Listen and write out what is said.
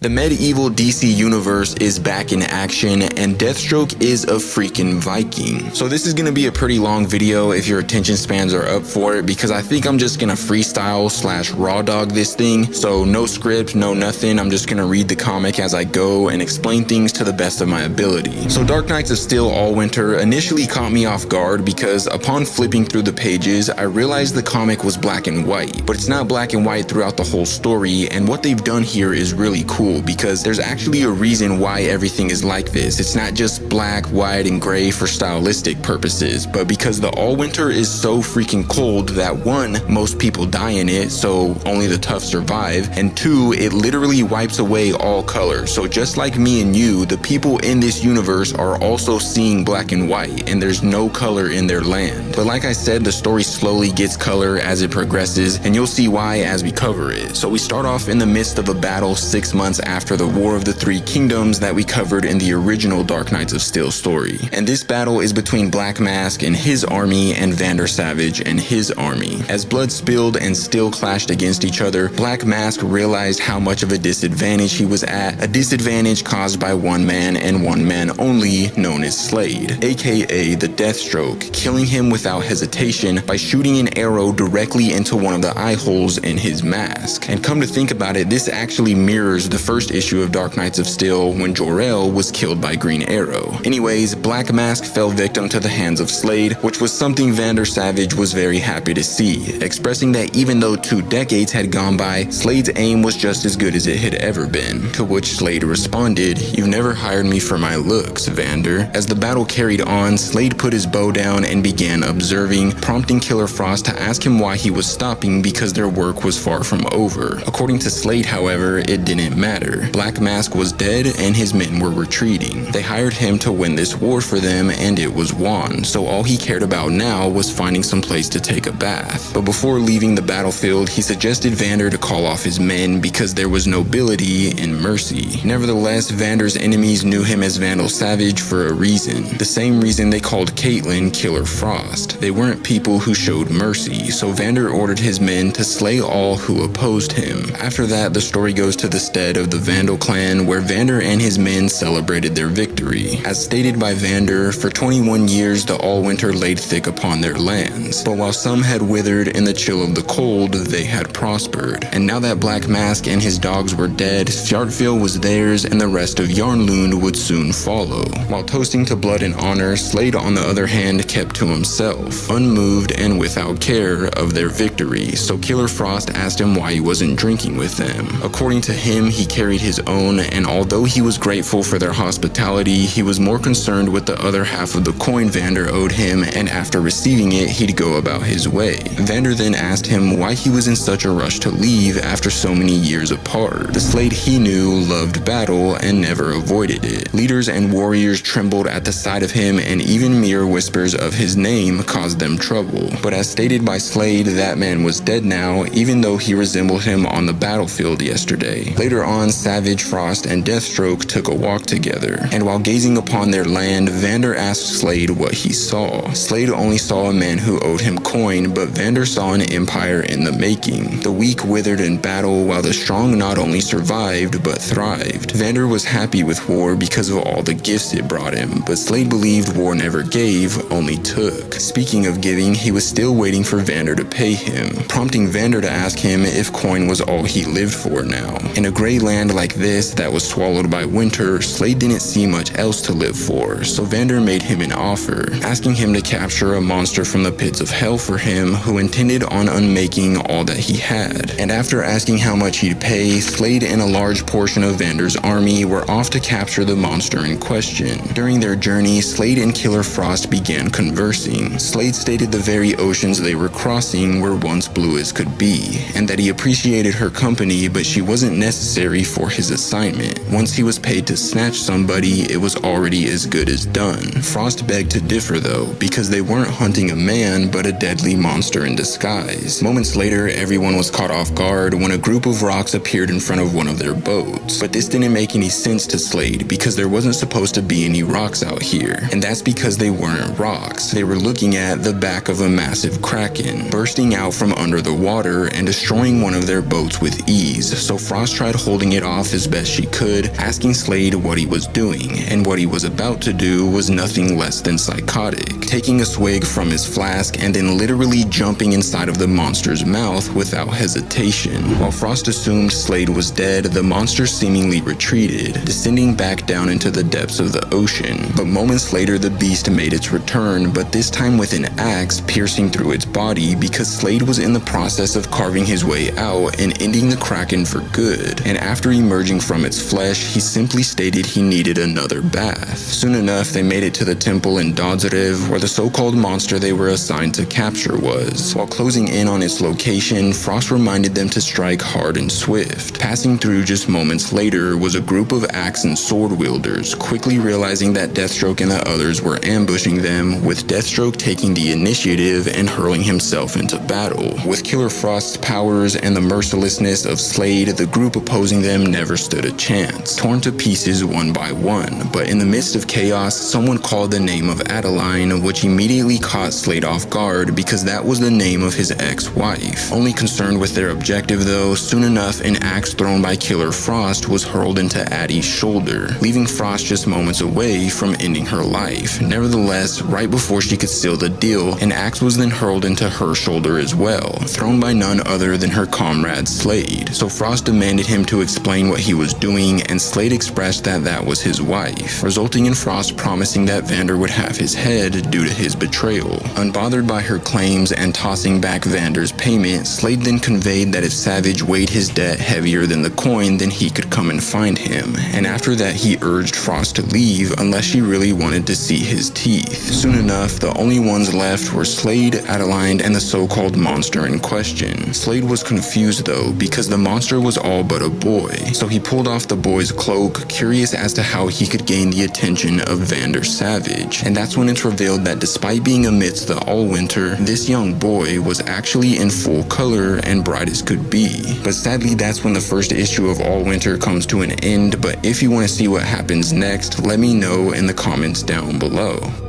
The medieval DC universe is back in action, and Deathstroke is a freaking Viking. So this is going to be a pretty long video if your attention spans are up for it, because I think I'm just going to freestyle / raw dog this thing. So no script, no nothing. I'm just going to read the comic as I go and explain things to the best of my ability. So Dark Knights of Steel Allwinter initially caught me off guard because upon flipping through the pages, I realized the comic was black and white. But it's not black and white throughout the whole story, and what they've done here is really cool, because there's actually a reason why everything is like this. It's not just black, white, and gray for stylistic purposes, but because the Allwinter is so freaking cold that 1, most people die in it, so only the tough survive, and 2, it literally wipes away all color. So just like me and you, the people in this universe are also seeing black and white, and there's no color in their land. But like I said, the story slowly gets color as it progresses, and you'll see why as we cover it. So we start off in the midst of a battle 6 months after the War of the Three Kingdoms that we covered in the original Dark Knights of Steel story. And this battle is between Black Mask and his army and Vander Savage and his army. As blood spilled and still clashed against each other, Black Mask realized how much of a disadvantage he was at, a disadvantage caused by one man and one man only, known as Slade, aka the Deathstroke, killing him without hesitation by shooting an arrow directly into one of the eye holes in his mask. And come to think about it, this actually mirrors the first issue of Dark Knights of Steel when Jor-El was killed by Green Arrow. Anyways, Black Mask fell victim to the hands of Slade, which was something Vander Savage was very happy to see, expressing that even though 2 decades had gone by, Slade's aim was just as good as it had ever been. To which Slade responded, "You've never hired me for my looks, Vander." As the battle carried on, Slade put his bow down and began observing, prompting Killer Frost to ask him why he was stopping because their work was far from over. According to Slade, however, it didn't matter. Black Mask was dead and his men were retreating. They hired him to win this war for them, and it was won, so all he cared about now was finding some place to take a bath. But before leaving the battlefield, he suggested Vander to call off his men because there was nobility in mercy. Nevertheless, Vander's enemies knew him as Vandal Savage for a reason. The same reason they called Caitlyn Killer Frost. They weren't people who showed mercy, so Vander ordered his men to slay all who opposed him. After that, the story goes to the stead of the Vandal clan, where Vander and his men celebrated their victory. As stated by Vander, for 21 years the Allwinter laid thick upon their lands, but while some had withered in the chill of the cold, they had prospered. And now that Black Mask and his dogs were dead, Fjartfjell was theirs, and the rest of Yarnlund would soon follow. While toasting to blood and honor, Slade on the other hand kept to himself, unmoved and without care of their victory, so Killer Frost asked him why he wasn't drinking with them. According to him, he carried his own, and although he was grateful for their hospitality, he was more concerned with the other half of the coin Vander owed him, and after receiving it, he'd go about his way. Vander then asked him why he was in such a rush to leave after so many years apart. The Slade he knew loved battle and never avoided it. Leaders and warriors trembled at the sight of him, and even mere whispers of his name caused them trouble. But as stated by Slade, that man was dead now, even though he resembled him on the battlefield yesterday. Later on, Savage, Frost, and Deathstroke took a walk together, and while gazing upon their land, Vander asked Slade what he saw. Slade only saw a man who owed him coin, but Vander saw an empire in the making. The weak withered in battle, while the strong not only survived, but thrived. Vander was happy with war because of all the gifts it brought him, but Slade believed war never gave, only took. Speaking of giving, he was still waiting for Vander to pay him, prompting Vander to ask him if coin was all he lived for now. In a gray land like this that was swallowed by winter, Slade didn't see much else to live for, so Vander made him an offer, asking him to capture a monster from the pits of hell for him who intended on unmaking all that he had. And after asking how much he'd pay, Slade and a large portion of Vander's army were off to capture the monster in question. During their journey, Slade and Killer Frost began conversing. Slade stated the very oceans they were crossing were once blue as could be, and that he appreciated her company, but she wasn't necessary for his assignment. Once he was paid to snatch somebody, it was already as good as done. Frost begged to differ though, because they weren't hunting a man, but a deadly monster in disguise. Moments later, everyone was caught off guard when a group of rocks appeared in front of one of their boats. But this didn't make any sense to Slade, because there wasn't supposed to be any rocks out here, and that's because they weren't rocks. They were looking at the back of a massive kraken, bursting out from under the water and destroying one of their boats with ease, so Frost tried holding brushing it off as best she could, asking Slade what he was doing, and what he was about to do was nothing less than psychotic, taking a swig from his flask and then literally jumping inside of the monster's mouth without hesitation. While Frost assumed Slade was dead, the monster seemingly retreated, descending back down into the depths of the ocean. But moments later, the beast made its return, but this time with an axe piercing through its body because Slade was in the process of carving his way out and ending the Kraken for good. And after emerging from its flesh, he simply stated he needed another bath. Soon enough, they made it to the temple in Dodzarev, where the so-called monster they were assigned to capture was. While closing in on its location, Frost reminded them to strike hard and swift. Passing through just moments later was a group of axe and sword wielders, quickly realizing that Deathstroke and the others were ambushing them, with Deathstroke taking the initiative and hurling himself into battle. With Killer Frost's powers and the mercilessness of Slade, the group opposing them never stood a chance, torn to pieces one by one. But in the midst of chaos, someone called the name of Adeline, which immediately caught Slade off guard because that was the name of his ex-wife. Only concerned with their objective though, soon enough an axe thrown by Killer Frost was hurled into Addie's shoulder, leaving Frost just moments away from ending her life. Nevertheless, right before she could seal the deal, an axe was then hurled into her shoulder as well, thrown by none other than her comrade Slade. So Frost demanded him to explain what he was doing, and Slade expressed that that was his wife, resulting in Frost promising that Vander would have his head due to his betrayal. Unbothered by her claims and tossing back Vander's payment, Slade then conveyed that if Savage weighed his debt heavier than the coin, then he could come and find him. And after that, he urged Frost to leave unless she really wanted to see his teeth. Soon enough, the only ones left were Slade, Adeline, and the so-called monster in question. Slade was confused though, because the monster was all but a boy, so he pulled off the boy's cloak, curious as to how he could gain the attention of Vander Savage. And that's when it's revealed that despite being amidst the Allwinter, this young boy was actually in full color and bright as could be. But sadly, that's when the first issue of Allwinter comes to an end. But if you want to see what happens next, let me know in the comments down below.